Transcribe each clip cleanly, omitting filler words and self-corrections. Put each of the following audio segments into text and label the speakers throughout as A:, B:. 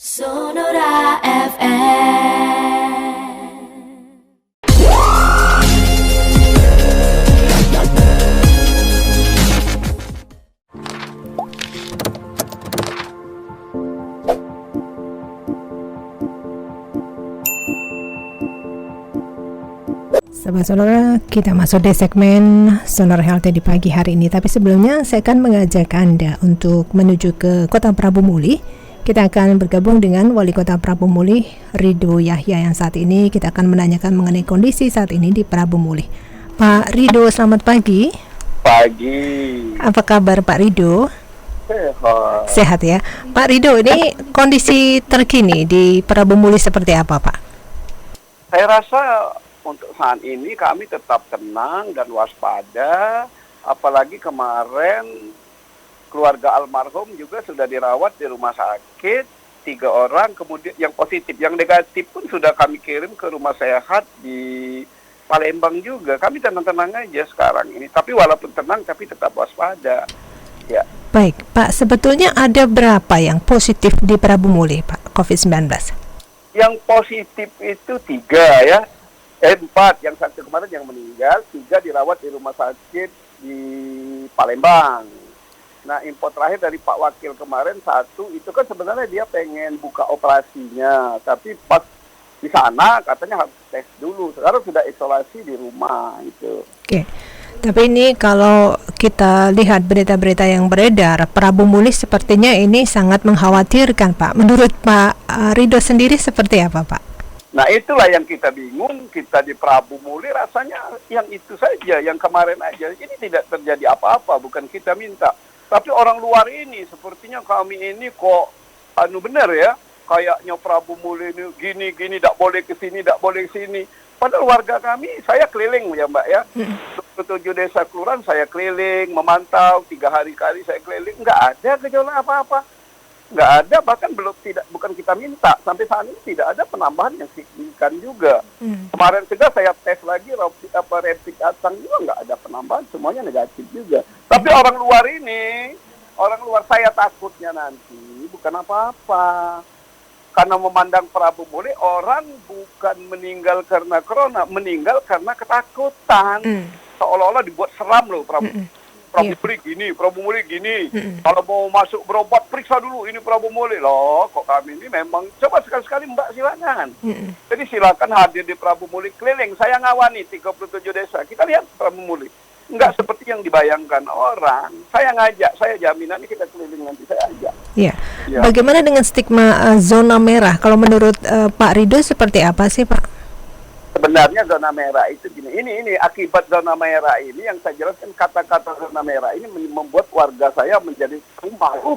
A: Sonora FM.
B: Sahabat Sonora, kita masuk di segmen Sonora Healthy di pagi hari ini. Tapi sebelumnya saya akan mengajak Anda untuk menuju ke Kota Prabu Muli. Kita akan bergabung dengan Wali Kota Prabu Muli, Ridho Yahya, yang saat ini kita akan menanyakan mengenai kondisi saat ini di Prabu Muli. Pak Ridho, selamat pagi.
C: Pagi.
B: Apa kabar Pak Ridho?
C: Sehat.
B: Sehat ya. Pak Ridho, ini kondisi terkini di Prabu Muli seperti apa Pak?
C: Saya rasa untuk saat ini kami tetap tenang dan waspada, apalagi kemarin keluarga almarhum juga sudah dirawat di rumah sakit, 3 orang, kemudian yang positif, yang negatif pun sudah kami kirim ke rumah sehat di Palembang juga. Kami tenang-tenang aja sekarang ini, tapi walaupun tenang tapi tetap waspada. Ya.
B: Baik, Pak, sebetulnya ada berapa yang positif di Prabu Muli, Pak, COVID-19?
C: Yang positif itu 3 ya. 4, yang 1 kemarin yang meninggal, 3 dirawat di rumah sakit di Palembang. Nah, info terakhir dari Pak Wakil kemarin 1, itu kan sebenarnya dia pengen buka operasinya, tapi pas di sana katanya harus tes dulu. Sekarang sudah isolasi di rumah itu.
B: Oke. Tapi ini kalau kita lihat berita-berita yang beredar, Prabu Muli sepertinya ini sangat mengkhawatirkan, Pak. Menurut Pak Ridho sendiri seperti apa, Pak?
C: Nah, itulah yang kita bingung, kita di Prabu Muli rasanya yang itu saja, yang kemarin aja. Ini tidak terjadi apa-apa, bukan kita minta. Tapi orang luar ini, sepertinya kami ini kok benar ya, kayaknya Prabu Muli ini gini, tidak boleh ke sini, tidak boleh ke sini. Padahal warga kami, saya keliling ya Mbak ya, 27 desa kelurahan saya keliling, memantau, 3 hari kali saya keliling, nggak ada gejala apa-apa. Nggak ada, bahkan bukan kita minta, sampai saat ini tidak ada penambahan yang signifikan juga. Kemarin juga saya tes lagi rapid datang juga nggak ada penambahan, semuanya negatif juga. Tapi orang luar saya takutnya nanti bukan apa-apa, karena memandang Prabu Muli orang bukan meninggal karena corona, meninggal karena ketakutan. Seolah-olah dibuat seram loh Prabu Muli gini, Prabu Muli gini. Kalau mau masuk berobat, periksa dulu ini Prabu Muli. Loh, kok kami ini memang, coba sekali-sekali Mbak silakan. Jadi silakan hadir di Prabu Muli keliling. Saya ngawani 37 desa. Kita lihat Prabu Muli. Enggak seperti yang dibayangkan orang. Saya ngajak, saya jaminan ini kita keliling nanti, saya ajak.
B: Iya. Ya. Bagaimana dengan stigma zona merah? Kalau menurut Pak Ridho seperti apa sih Pak?
C: Sebenarnya zona merah itu gini, ini akibat zona merah ini yang saya jelaskan, kata-kata zona merah ini membuat warga saya menjadi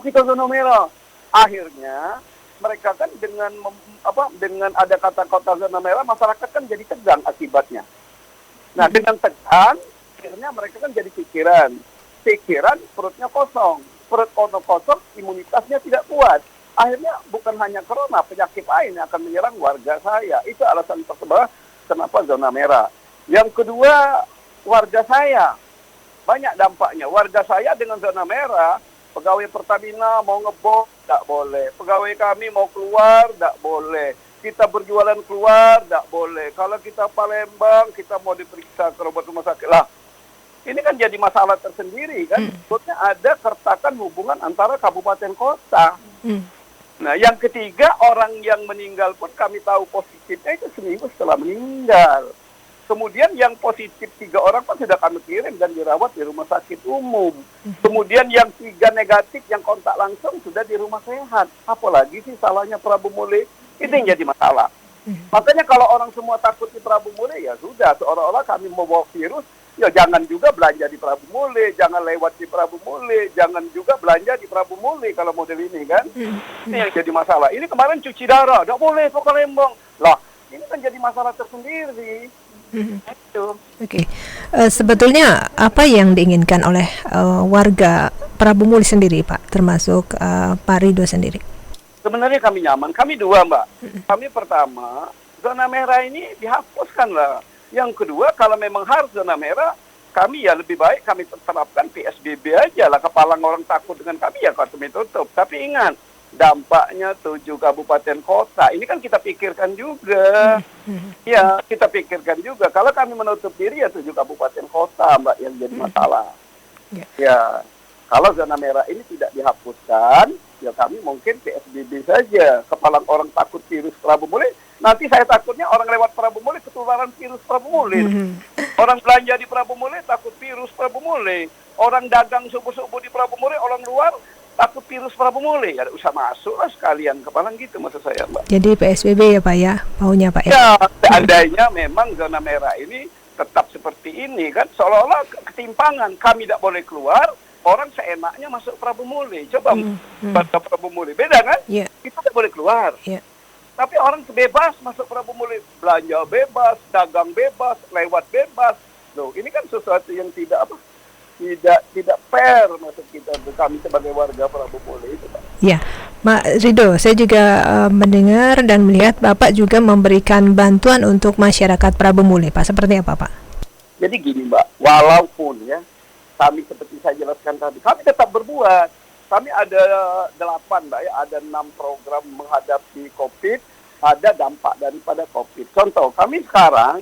C: kita zona merah. Akhirnya mereka kan dengan ada kata-kata zona merah, masyarakat kan jadi tegang akibatnya. Nah, dengan tegang akhirnya mereka kan jadi pikiran perutnya kosong, perut kosong imunitasnya tidak kuat. Akhirnya bukan hanya corona, penyakit lain yang akan menyerang warga saya. Itu alasan tersebut kenapa zona merah. Yang kedua, warga saya banyak dampaknya. Warga saya dengan zona merah, pegawai Pertamina mau ngebom, tidak boleh. Pegawai kami mau keluar, tidak boleh. Kita berjualan keluar, tidak boleh. Kalau kita Palembang, kita mau diperiksa ke rumah sakit. Lah, ini kan jadi masalah tersendiri kan. Sebetulnya ada keretakan hubungan antara kabupaten kota. Nah, yang ketiga, orang yang meninggal pun kami tahu positifnya itu seminggu setelah meninggal. Kemudian yang positif 3 orang pun sudah kami kirim dan dirawat di rumah sakit umum. Kemudian yang 3 negatif yang kontak langsung sudah di rumah sehat. Apalagi sih salahnya Prabu Muli? Itu yang jadi masalah. Makanya kalau orang semua takut di Prabu Muli, ya sudah, seolah-olah kami membawa virus. Ya jangan juga belanja di Prabu Muli, jangan lewat di Prabu Muli, jangan juga belanja di Prabu Muli kalau model ini kan. Ini yang jadi masalah. Ini kemarin cuci darah, tidak boleh ke Palembang. Lah, ini kan jadi masalah tersendiri. Itu.
B: Oke. Sebetulnya apa yang diinginkan oleh warga Prabu Muli sendiri, Pak, termasuk Pak Ridho sendiri?
C: Sebenarnya kami nyaman. Kami 2, Mbak. Kami pertama, zona merah ini dihapuskan lah. Yang kedua, kalau memang harus zona merah, kami ya lebih baik kami terapkan PSBB aja lah. Kepala orang takut dengan kami ya kami tutup. Tapi ingat, dampaknya 7 kabupaten kota. Ini kan kita pikirkan juga. Ya, kita pikirkan juga. Kalau kami menutup diri ya 7 kabupaten kota, Mbak, yang jadi masalah. Ya, kalau zona merah ini tidak dihapuskan, ya kami mungkin PSBB saja. Kepala orang takut virus Prabu Muli, nanti saya takutnya orang lewat Prabu Muli ketularan virus Prabu Muli. Orang belanja di Prabu Muli takut virus Prabu Muli. Orang dagang subuh-subuh di Prabu Muli, orang luar takut virus Prabu Muli. Ya usah masuk lah sekalian kepalang gitu maksud saya, Mbak.
B: Jadi PSBB ya Pak ya, maunya Pak ya?
C: Ya, seandainya memang zona merah ini tetap seperti ini kan, seolah-olah ketimpangan. Kami tidak boleh keluar, orang seenaknya masuk Prabu Muli. Coba pada Prabu Muli, beda kan?
B: Yeah.
C: Kita tidak boleh keluar.
B: Yeah.
C: Tapi orang bebas masuk Prabu Muli, belanja bebas, dagang bebas, lewat bebas. Loh, ini kan sesuatu yang tidak fair maksud kita, kami sebagai warga Prabu Muli itu, Pak.
B: Ya, Pak Ridho, saya juga mendengar dan melihat Bapak juga memberikan bantuan untuk masyarakat Prabu Muli, Pak. Seperti apa, Pak?
C: Jadi gini, Mbak, walaupun ya kami seperti saya jelaskan tadi, kami tetap berbuat. Kami ada 8, Mbak, ya, ada 6 program menghadapi COVID, ada dampak daripada COVID. Contoh, kami sekarang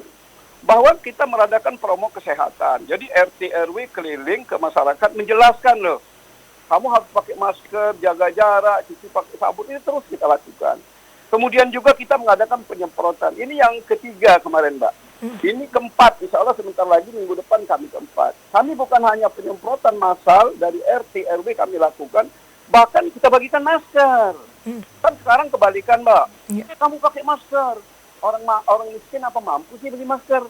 C: bahwa kita mengadakan promo kesehatan. Jadi RT RW keliling ke masyarakat menjelaskan loh, kamu harus pakai masker, jaga jarak, cuci pakai sabun, ini terus kita lakukan. Kemudian juga kita mengadakan penyemprotan. Ini yang ketiga kemarin, Mbak. Ini keempat, insya Allah sebentar lagi minggu depan kami keempat. Kami bukan hanya penyemprotan massal dari RT RW kami lakukan, bahkan kita bagikan masker. Kan sekarang kebalikan, Mbak. Kamu pakai masker. Orang miskin apa mampu sih beli masker?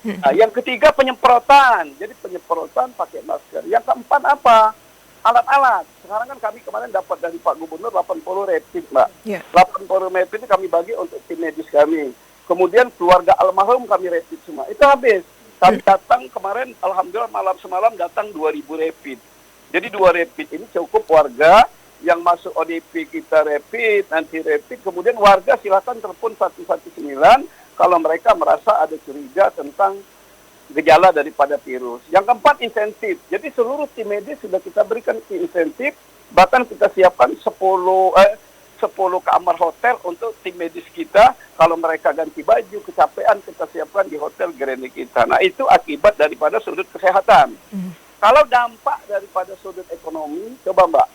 C: Nah, yang ketiga penyemprotan. Jadi penyemprotan pakai masker. Yang keempat apa? Alat-alat. Sekarang kan kami kemarin dapat dari Pak Gubernur 80 rapid, Mbak. 80 rapid itu kami bagi untuk tim medis kami. Kemudian keluarga almarhum kami rapid semua. Itu habis. Kami datang kemarin, alhamdulillah malam semalam datang 2.000 rapid. Jadi 2 rapid ini cukup warga yang masuk ODP kita rapid, nanti rapid, kemudian warga silakan telepon 119 kalau mereka merasa ada curiga tentang gejala daripada virus. Yang keempat, insentif. Jadi seluruh tim medis sudah kita berikan insentif, bahkan kita siapkan 10 kamar hotel untuk tim medis kita. Kalau mereka ganti baju, kecapean, kita siapkan di hotel Grand kita. Nah, itu akibat daripada sudut kesehatan. Kalau dampak daripada sudut ekonomi, coba Mbak,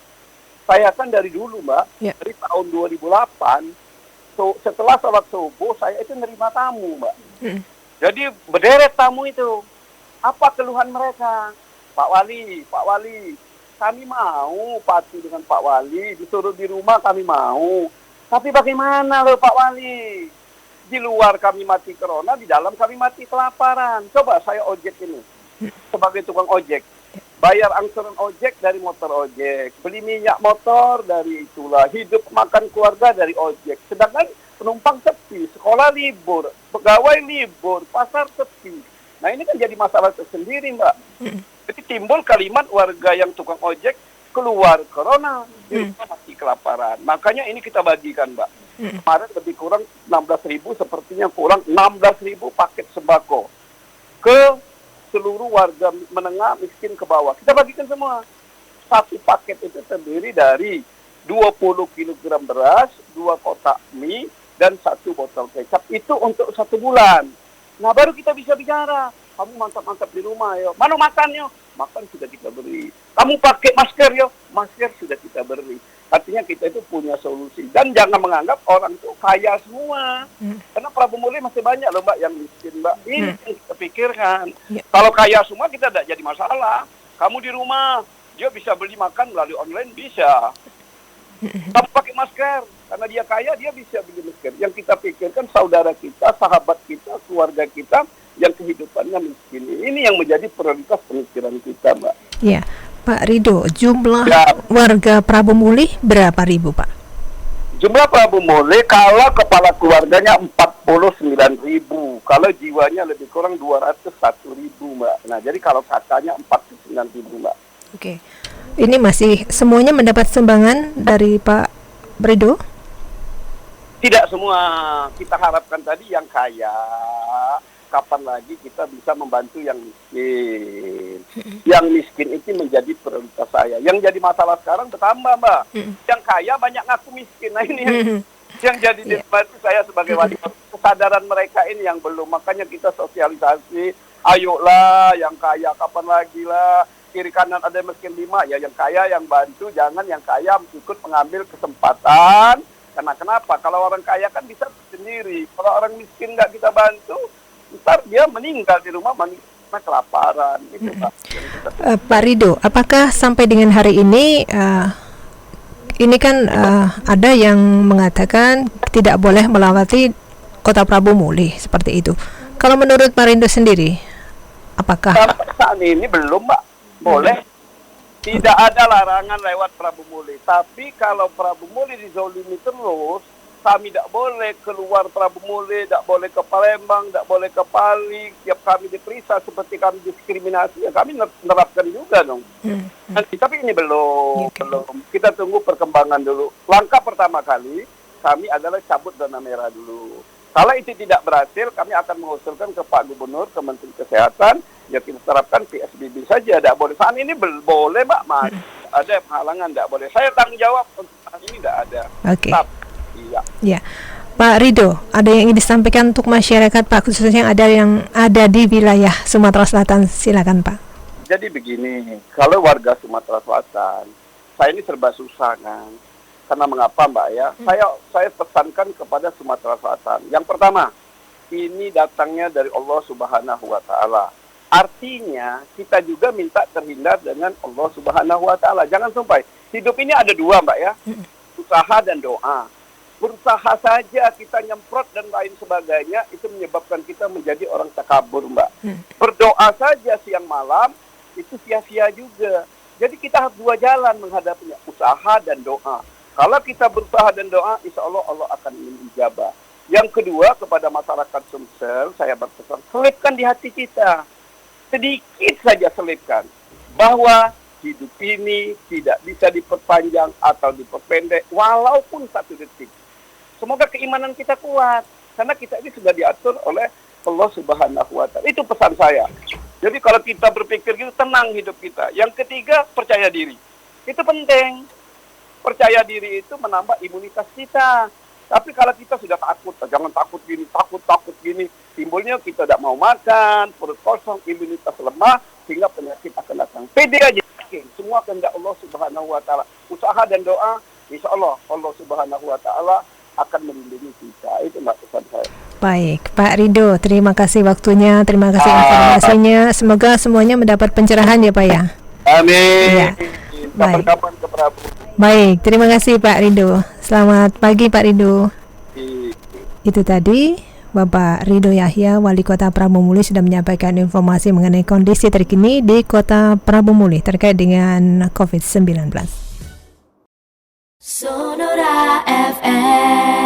C: saya kan dari dulu, Mbak, dari tahun 2008, setelah sholat subuh, saya itu nerima tamu, Mbak. Jadi berderet tamu itu. Apa keluhan mereka? Pak Wali, kami mau patuh dengan Pak Wali, disuruh di rumah kami mau. Tapi bagaimana loh Pak Wali? Di luar kami mati corona, di dalam kami mati kelaparan. Coba saya ojek ini, sebagai tukang ojek. Bayar angsuran ojek dari motor ojek, beli minyak motor dari itulah, hidup makan keluarga dari ojek. Sedangkan penumpang sepi, sekolah libur, pegawai libur, pasar sepi. Nah ini kan jadi masalah tersendiri, Mbak. Jadi timbul kalimat warga yang tukang ojek keluar corona, di rumah mati kelaparan. Makanya ini kita bagikan, Mbak. Kemarin lebih kurang 16.000, sepertinya kurang 16.000 paket sembako ke seluruh warga menengah miskin ke bawah. Kita bagikan semua. Satu paket itu terdiri dari 20 kg beras, 2 kotak mie, dan 1 botol kecap. Itu untuk 1 bulan. Nah, baru kita bisa bicara. Kamu mantap-mantap di rumah, yo. Mana makannya? Makan sudah kita beri. Kamu pakai masker, yo. Masker sudah kita beri. Artinya kita itu punya solusi. Dan jangan menganggap orang itu kaya semua. Karena Prabu Muli masih banyak loh, Mbak, yang miskin, Mbak. Ini yang kita pikirkan. Kalau kaya semua kita tidak jadi masalah. Kamu di rumah, dia bisa beli makan melalui online, bisa. Kamu pakai masker, karena dia kaya, dia bisa beli masker. Yang kita pikirkan saudara kita, sahabat kita, keluarga kita, yang kehidupannya miskin. Ini yang menjadi prioritas pemikiran kita, Mbak.
B: Ya. Pak Ridho, jumlah warga Prabu Muli berapa ribu, Pak?
C: Jumlah Prabu Muli kalau kepala keluarganya 49.000, kalau jiwanya lebih kurang 201.000, Mbak. Nah, jadi kalau kakaknya 49.000, Mbak.
B: Oke. Ini masih semuanya mendapat sumbangan dari Pak Ridho?
C: Tidak semua. Kita harapkan tadi yang kaya. kapan lagi kita bisa membantu yang miskin. Yang miskin itu menjadi prioritas saya. Yang jadi masalah sekarang bertambah, Mbak. Yang kaya banyak ngaku miskin. Nah ini yang jadi dibantu saya sebagai wali kota. Kesadaran mereka ini yang belum. Makanya kita sosialisasi. Ayolah, yang kaya kapan lagi lah. Kiri kanan ada miskin 5, ya yang kaya yang bantu. Jangan yang kaya ikut mengambil kesempatan. Karena kenapa? Kalau orang kaya kan bisa sendiri. Kalau orang miskin nggak kita bantu, ntar dia meninggal di rumah karena kelaparan. Gitu, Pak.
B: Pak Rido, apakah sampai dengan hari ini kan ada yang mengatakan tidak boleh melewati Kota Prabu Muli seperti itu. Kalau menurut Pak Rido sendiri, apakah
C: sampai saat ini belum, Mbak? Boleh. Tidak ada larangan lewat Prabu Muli. Tapi kalau Prabu Muli dizolimi terus, kami tidak boleh keluar Prabu Muli, tidak boleh ke Palembang, tidak boleh ke Pali. Tiap kami diperiksa seperti kami diskriminasi, ya kami nerapkan juga dong. Tapi ini belum. Kita tunggu perkembangan dulu. Langkah pertama kali, kami adalah cabut zona merah dulu. Kalau itu tidak berhasil, kami akan mengusulkan ke Pak Gubernur, ke Menteri Kesehatan, ya kita terapkan PSBB saja. Tidak boleh. Saat ini boleh, Mbak, Mas. Ada penghalangan, tidak boleh. Saya tanggung jawab untuk saat ini tidak ada.
B: Oke.
C: Iya.
B: Ya. Pak Rido, ada yang ingin disampaikan untuk masyarakat, Pak, khususnya yang ada di wilayah Sumatera Selatan. Silakan, Pak.
C: Jadi begini, kalau warga Sumatera Selatan, saya ini serba susah kan. Karena mengapa, Mbak ya? Saya pesankan kepada Sumatera Selatan. Yang pertama, ini datangnya dari Allah Subhanahu wa Ta'ala. Artinya kita juga minta terhindar dengan Allah Subhanahu wa Ta'ala. Jangan sampai hidup ini ada dua, Mbak ya. Usaha dan doa. Berusaha saja kita nyemprot dan lain sebagainya, itu menyebabkan kita menjadi orang takabur, Mbak. Berdoa saja siang malam, itu sia-sia juga. Jadi kita harus dua jalan menghadapinya, usaha dan doa. Kalau kita berusaha dan doa, insya Allah Allah akan menijabah. Yang kedua, kepada masyarakat Sumsel, saya berpesan, selipkan di hati kita. Sedikit saja selipkan. Bahwa hidup ini tidak bisa diperpanjang atau diperpendek, walaupun 1 detik. Semoga keimanan kita kuat. Karena kita ini sudah diatur oleh Allah Subhanahu wa Ta'ala. Itu pesan saya. Jadi kalau kita berpikir gitu, tenang hidup kita. Yang ketiga, percaya diri. Itu penting. Percaya diri itu menambah imunitas kita. Tapi kalau kita sudah takut, jangan takut gini, timbulnya kita tidak mau makan, perut kosong, imunitas lemah, sehingga penyakit akan datang. Pede aja, semua kehendak Allah Subhanahu wa Ta'ala. Usaha dan doa, insya Allah Allah Subhanahu wa Ta'ala akan melindungi kita. Itu pesan saya.
B: Baik, Pak Rido, terima kasih waktunya, terima kasih informasinya. Semoga semuanya mendapat pencerahan ya, Pak ya.
C: Amin.
B: Ya.
C: Kapan-kapan ke Prabu.
B: Baik, terima kasih Pak Rido. Selamat pagi Pak Rido. Itu tadi Bapak Rido Yahya, Wali Kota Prabu Muli, sudah menyampaikan informasi mengenai kondisi terkini di Kota Prabu Muli terkait dengan COVID-19.
A: Sonora FM.